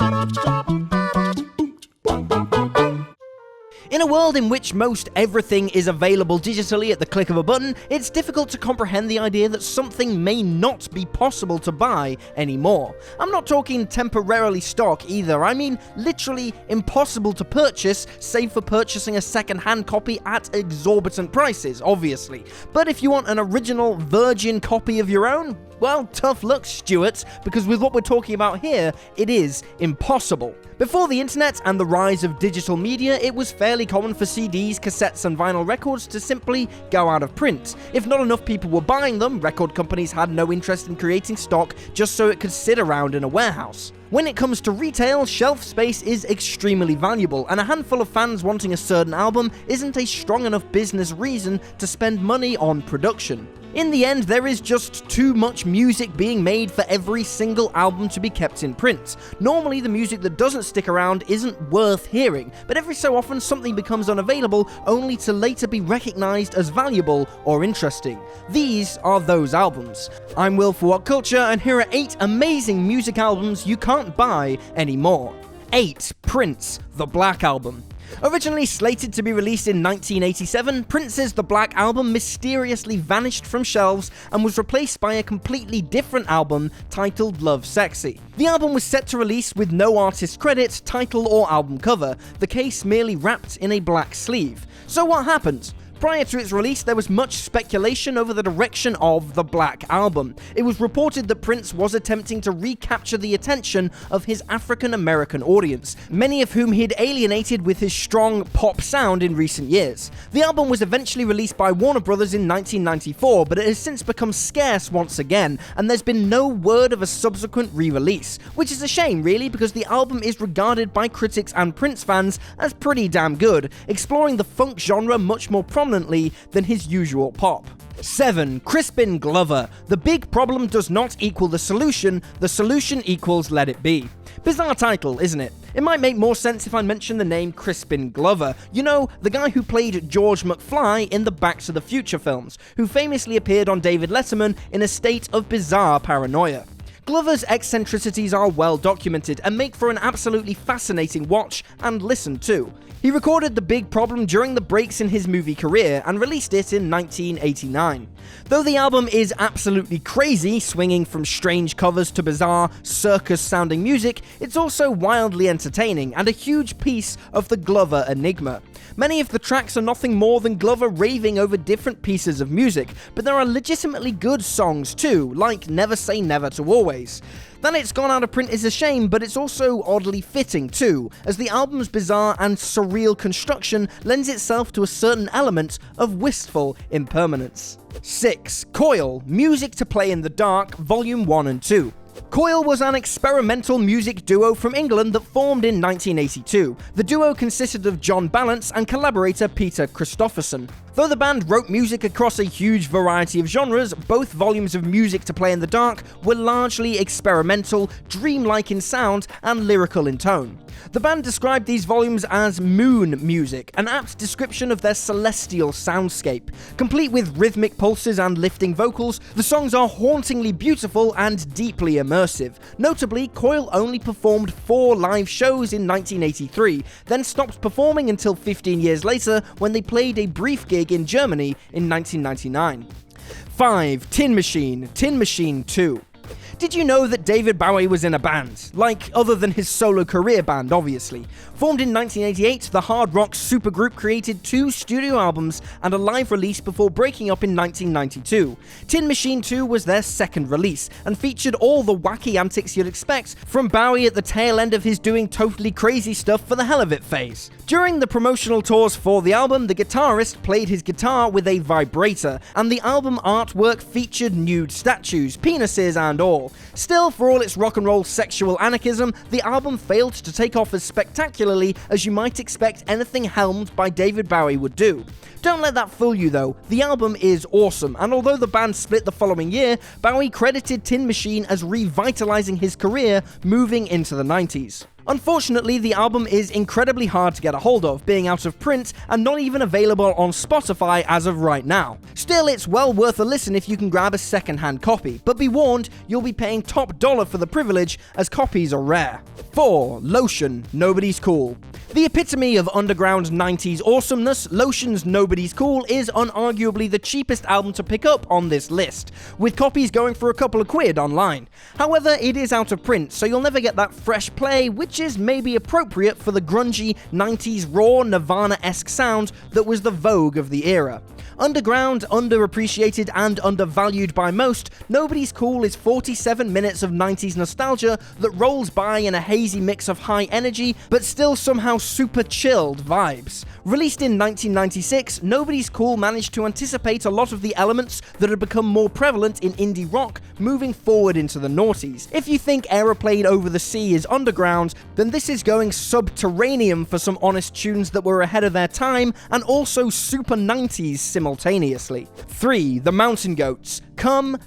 In a world in which most everything is available digitally at the click of a button, it's difficult to comprehend the idea that something may not be possible to buy anymore. I'm not talking temporarily stock either, I mean literally impossible to purchase, save for purchasing a second-hand copy at exorbitant prices, obviously. But if you want an original virgin copy of your own, well, tough luck, Stuart, because with what we're talking about here, it is impossible. Before the internet and the rise of digital media, it was fairly common for CDs, cassettes, and vinyl records to simply go out of print. If not enough people were buying them, record companies had no interest in creating stock just so it could sit around in a warehouse. When it comes to retail, shelf space is extremely valuable, and a handful of fans wanting a certain album isn't a strong enough business reason to spend money on production. In the end, there is just too much music being made for every single album to be kept in print. Normally, the music that doesn't stick around isn't worth hearing, but every so often something becomes unavailable only to later be recognized as valuable or interesting. These are those albums. I'm Will for What Culture, and here are 8 amazing music albums you can't buy anymore. 8. Prince, The Black Album. Originally slated to be released in 1987, Prince's The Black Album mysteriously vanished from shelves and was replaced by a completely different album titled Love Sexy. The album was set to release with no artist credit, title, or album cover, the case merely wrapped in a black sleeve. So what happened? Prior to its release, there was much speculation over the direction of the Black Album. It was reported that Prince was attempting to recapture the attention of his African-American audience, many of whom he'd alienated with his strong pop sound in recent years. The album was eventually released by Warner Brothers in 1994, but it has since become scarce once again, and there's been no word of a subsequent re-release, which is a shame really, because the album is regarded by critics and Prince fans as pretty damn good, exploring the funk genre much more prominently than his usual pop. 7. Crispin Glover. The big problem does not equal the solution equals Let It Be. Bizarre title, isn't it? It might make more sense if I mention the name Crispin Glover. You know, the guy who played George McFly in the Back to the Future films, who famously appeared on David Letterman in a state of bizarre paranoia. Glover's eccentricities are well documented and make for an absolutely fascinating watch and listen to. He recorded The Big Problem during the breaks in his movie career and released it in 1989. Though the album is absolutely crazy, swinging from strange covers to bizarre, circus-sounding music, it's also wildly entertaining and a huge piece of the Glover enigma. Many of the tracks are nothing more than Glover raving over different pieces of music, but there are legitimately good songs too, like Never Say Never to Always. That it's gone out of print is a shame, but it's also oddly fitting too, as the album's bizarre and surreal construction lends itself to a certain element of wistful impermanence. 6. COIL, Music to Play in the Dark, Volume 1 and 2. COIL was an experimental music duo from England that formed in 1982. The duo consisted of John Balance and collaborator Peter Christopherson. Though the band wrote music across a huge variety of genres, both volumes of Music to Play in the Dark were largely experimental, dreamlike in sound, and lyrical in tone. The band described these volumes as moon music, an apt description of their celestial soundscape. Complete with rhythmic pulses and lifting vocals, the songs are hauntingly beautiful and deeply immersive. Notably, COIL only performed 4 live shows in 1983, then stopped performing until 15 years later when they played a brief gig in Germany in 1999. 5. Tin Machine 2. Did you know that David Bowie was in a band? Like, other than his solo career band, obviously. Formed in 1988, the hard rock supergroup created 2 studio albums and a live release before breaking up in 1992. Tin Machine 2 was their second release, and featured all the wacky antics you'd expect from Bowie at the tail end of his doing totally crazy stuff for the hell of it phase. During the promotional tours for the album, the guitarist played his guitar with a vibrator, and the album artwork featured nude statues, penises and all. Still, for all its rock and roll sexual anarchism, the album failed to take off as spectacularly as you might expect anything helmed by David Bowie would do. Don't let that fool you though, the album is awesome, and although the band split the following year, Bowie credited Tin Machine as revitalizing his career moving into the 90s. Unfortunately, the album is incredibly hard to get a hold of, being out of print and not even available on Spotify as of right now. Still, it's well worth a listen if you can grab a second-hand copy, but be warned, you'll be paying top dollar for the privilege as copies are rare. 4. Lotion, Nobody's Cool. The epitome of underground 90s awesomeness, Lotion's Nobody's Cool is unarguably the cheapest album to pick up on this list, with copies going for a couple of quid online. However, it is out of print, so you'll never get that fresh play, which is maybe appropriate for the grungy 90s raw Nirvana-esque sound that was the vogue of the era. Underground, underappreciated, and undervalued by most, Nobody's Cool is 47 minutes of 90s nostalgia that rolls by in a hazy mix of high energy, but still somehow super chilled vibes. Released in 1996, Nobody's Cool managed to anticipate a lot of the elements that had become more prevalent in indie rock moving forward into the noughties. If you think Aeroplane Over the Sea is underground, then this is going subterranean for some honest tunes that were ahead of their time and also super 90s simultaneously. 3. The Mountain Goats. Come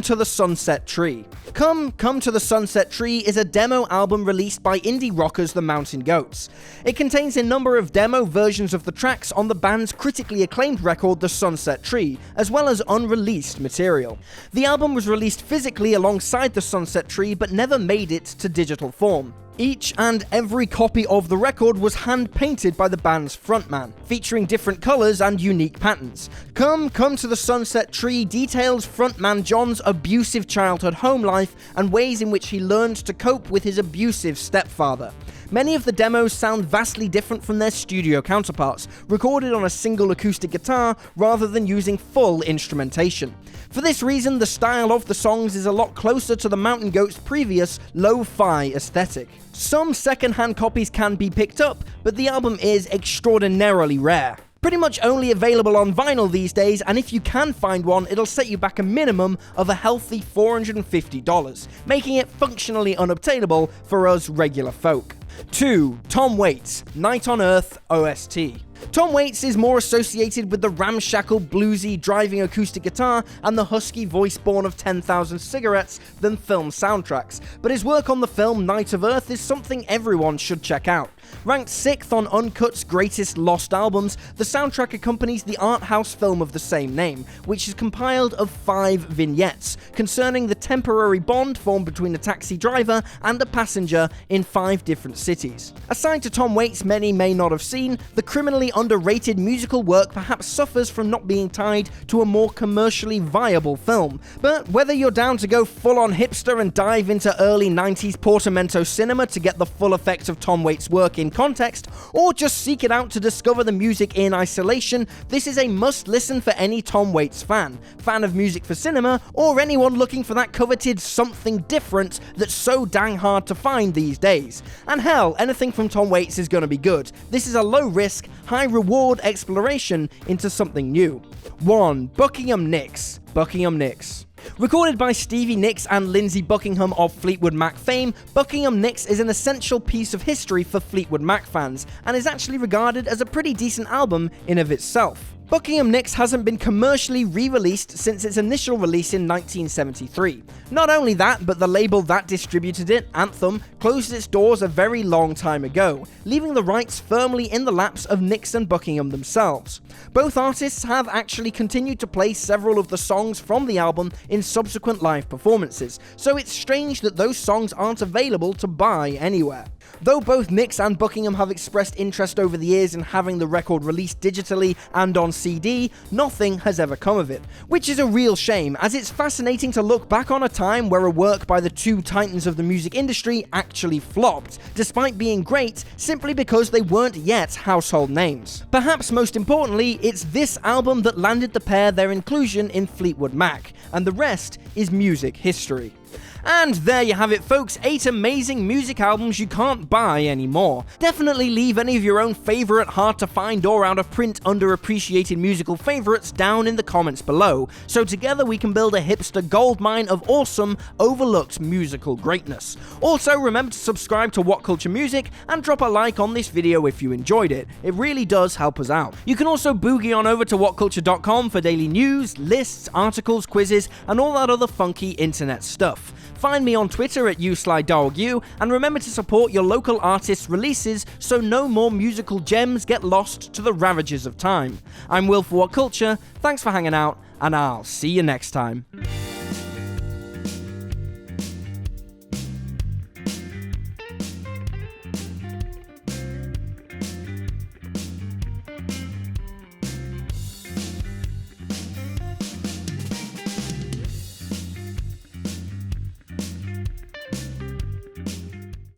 to the Sunset Tree. Come to the Sunset Tree is a demo album released by indie rockers The Mountain Goats. It contains a number of demo versions of the tracks on the band's critically acclaimed record The Sunset Tree, as well as unreleased material. The album was released physically alongside The Sunset Tree but never made it to digital form. Each and every copy of the record was hand-painted by the band's frontman, featuring different colours and unique patterns. Come to the Sunset Tree details frontman John's abusive childhood home life and ways in which he learned to cope with his abusive stepfather. Many of the demos sound vastly different from their studio counterparts, recorded on a single acoustic guitar rather than using full instrumentation. For this reason, the style of the songs is a lot closer to the Mountain Goats' previous lo-fi aesthetic. Some second-hand copies can be picked up, but the album is extraordinarily rare. Pretty much only available on vinyl these days, and if you can find one, it'll set you back a minimum of a healthy $450, making it functionally unobtainable for us regular folk. 2. Tom Waits, Night on Earth OST. Tom Waits is more associated with the ramshackle, bluesy, driving acoustic guitar and the husky voice born of 10,000 cigarettes than film soundtracks, but his work on the film Night of Earth is something everyone should check out. Ranked 6th on Uncut's Greatest Lost Albums, the soundtrack accompanies the art house film of the same name, which is compiled of 5 vignettes concerning the temporary bond formed between a taxi driver and a passenger in 5 different cities. Aside to Tom Waits many may not have seen, the criminally underrated musical work perhaps suffers from not being tied to a more commercially viable film. But whether you're down to go full-on hipster and dive into early 90s portamento cinema to get the full effect of Tom Waits' work in context, or just seek it out to discover the music in isolation, this is a must-listen for any Tom Waits fan of music for cinema, or anyone looking for that coveted something different that's so dang hard to find these days. And hell, anything from Tom Waits is gonna be good. This is a low-risk, high-reward exploration into something new. 1. Buckingham Nicks. Buckingham Nicks. Recorded by Stevie Nicks and Lindsey Buckingham of Fleetwood Mac fame, Buckingham Nicks is an essential piece of history for Fleetwood Mac fans, and is actually regarded as a pretty decent album in of itself. Buckingham Nicks hasn't been commercially re-released since its initial release in 1973. Not only that, but the label that distributed it, Anthem, closed its doors a very long time ago, leaving the rights firmly in the laps of Nicks and Buckingham themselves. Both artists have actually continued to play several of the songs from the album in subsequent live performances, so it's strange that those songs aren't available to buy anywhere. Though both Nicks and Buckingham have expressed interest over the years in having the record released digitally and on CD, nothing has ever come of it, which is a real shame, as it's fascinating to look back on a time where a work by the two titans of the music industry actually flopped, despite being great simply because they weren't yet household names. Perhaps most importantly, it's this album that landed the pair their inclusion in Fleetwood Mac, and the rest is music history. And there you have it, folks, 8 amazing music albums you can't buy anymore. Definitely leave any of your own favourite hard to find or out of print underappreciated musical favourites down in the comments below, so together we can build a hipster goldmine of awesome, overlooked musical greatness. Also, remember to subscribe to What Culture Music and drop a like on this video if you enjoyed it. It really does help us out. You can also boogie on over to whatculture.com for daily news, lists, articles, quizzes, and all that other the funky internet stuff. Find me on Twitter at uslydogU, and remember to support your local artists' releases so no more musical gems get lost to the ravages of time. I'm Will for What Culture, thanks for hanging out, and I'll see you next time.